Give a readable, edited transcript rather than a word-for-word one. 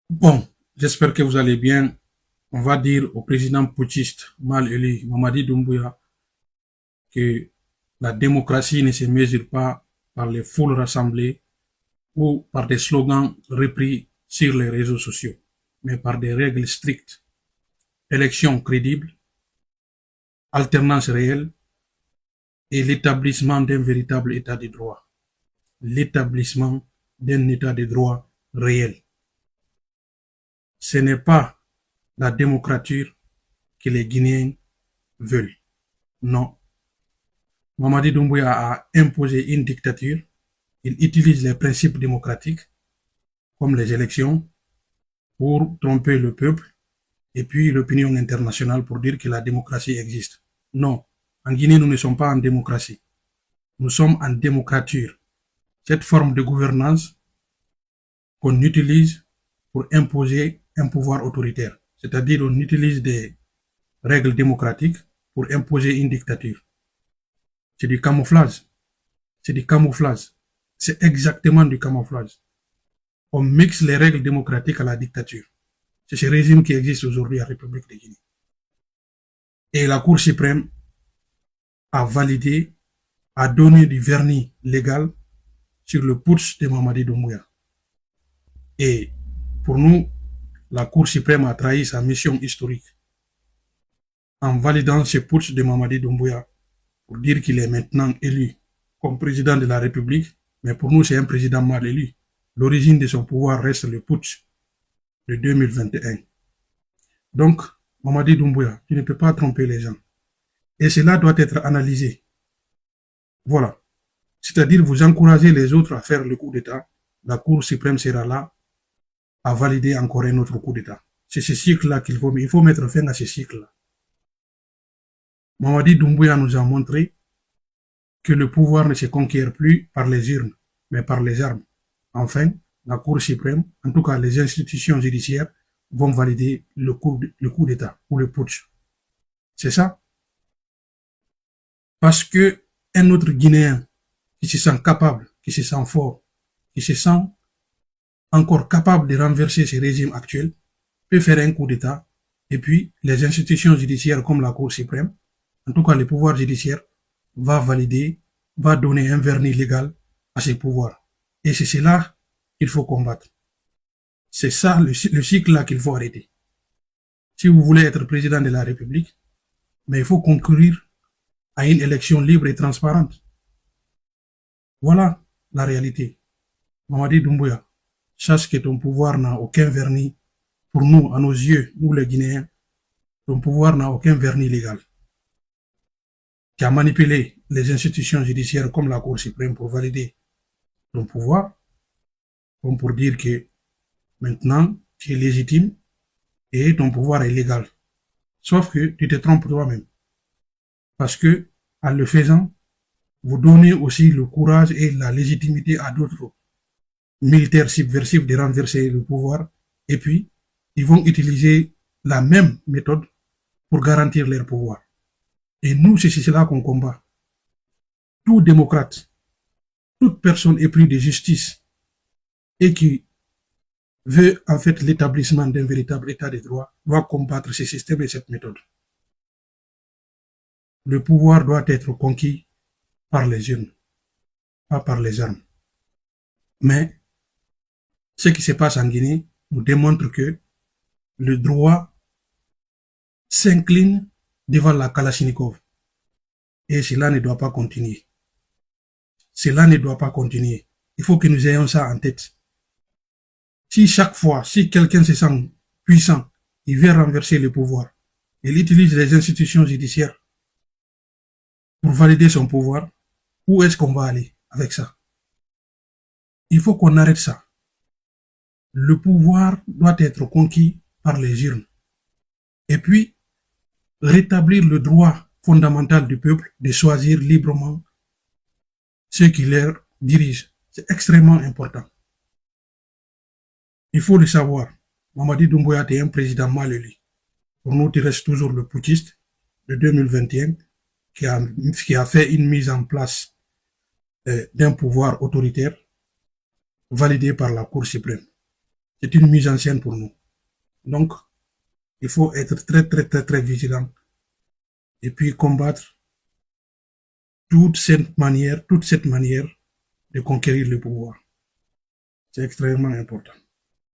Bon, j'espère que vous allez bien. On va dire au président putschiste mal élu, Mamadi Doumbouya, que la démocratie ne se mesure pas par les foules rassemblées ou par des slogans repris sur les réseaux sociaux, mais par des règles strictes, élections crédibles, alternance réelle et l'établissement d'un véritable état de droit. L'établissement d'un état de droit réel. Ce n'est pas la démocratie que les Guinéens veulent. Non. Mamadi Doumbouya a imposé une dictature. Il utilise les principes démocratiques, comme les élections, pour tromper le peuple et puis l'opinion internationale pour dire que la démocratie existe. Non. En Guinée, nous ne sommes pas en démocratie. Nous sommes en démocrature. Cette forme de gouvernance qu'on utilise pour imposer un pouvoir autoritaire. C'est-à-dire on utilise des règles démocratiques pour imposer une dictature. C'est du camouflage. C'est du camouflage. C'est exactement du camouflage. On mixe les règles démocratiques à la dictature. C'est ce régime qui existe aujourd'hui en République de Guinée. Et la Cour suprême a validé, a donné du vernis légal sur le putsch de Mamadi Doumbouya. Et pour nous, la Cour suprême a trahi sa mission historique en validant ce putsch de Mamadi Doumbouya pour dire qu'il est maintenant élu comme président de la République. Mais pour nous, c'est un président mal élu. L'origine de son pouvoir reste le putsch de 2021. Donc, Mamadi Doumbouya, tu ne peux pas tromper les gens. Et cela doit être analysé. Voilà. C'est-à-dire, vous encouragez les autres à faire le coup d'État. La Cour suprême sera là à valider encore un autre coup d'État. C'est ce cycle-là il faut mettre fin à ce cycle-là. Mamadi Doumbouya nous a montré que le pouvoir ne se conquiert plus par les urnes, mais par les armes. Enfin, la Cour suprême, en tout cas les institutions judiciaires, vont valider le coup d'État ou le putsch. C'est ça. Parce que un autre Guinéen qui se sent capable, qui se sent fort, qui se sent encore capable de renverser ce régime actuel, peut faire un coup d'État, et puis les institutions judiciaires comme la Cour suprême, en tout cas le pouvoir judiciaire, va valider, va donner un vernis légal à ces pouvoirs. Et c'est cela qu'il faut combattre. C'est ça le cycle-là qu'il faut arrêter. Si vous voulez être président de la République, mais il faut concourir à une élection libre et transparente. Voilà la réalité. Mamadi Doumbouya, sache que ton pouvoir n'a aucun vernis. Pour nous, à nos yeux, nous les Guinéens, ton pouvoir n'a aucun vernis légal. Tu as manipulé les institutions judiciaires comme la Cour suprême pour valider ton pouvoir, comme pour dire que maintenant, tu es légitime et ton pouvoir est légal. Sauf que tu te trompes toi-même. Parce que, en le faisant, vous donnez aussi le courage et la légitimité à d'autres militaires subversifs de renverser le pouvoir. Et puis, ils vont utiliser la même méthode pour garantir leur pouvoir. Et nous, c'est cela qu'on combat. Tout démocrate, toute personne éprise de justice et qui veut en fait l'établissement d'un véritable état de droit doit combattre ce système et cette méthode. Le pouvoir doit être conquis par les urnes, pas par les armes. Mais ce qui se passe en Guinée nous démontre que le droit s'incline devant la Kalachnikov. Et cela ne doit pas continuer. Cela ne doit pas continuer. Il faut que nous ayons ça en tête. Si chaque fois, si quelqu'un se sent puissant, il veut renverser le pouvoir, il utilise les institutions judiciaires pour valider son pouvoir, où est-ce qu'on va aller avec ça? Il faut qu'on arrête ça. Le pouvoir doit être conquis par les urnes. Et puis, rétablir le droit fondamental du peuple de choisir librement ceux qui leur dirigent. C'est extrêmement important. Il faut le savoir. Mamadi Doumbouya est un président mal élu. Pour nous, il reste toujours le putschiste de 2021 qui a fait une mise en place d'un pouvoir autoritaire validé par la Cour suprême. C'est une mise en scène pour nous. Donc, il faut être très, très, très, très vigilant et puis combattre toute cette manière de conquérir le pouvoir. C'est extrêmement important.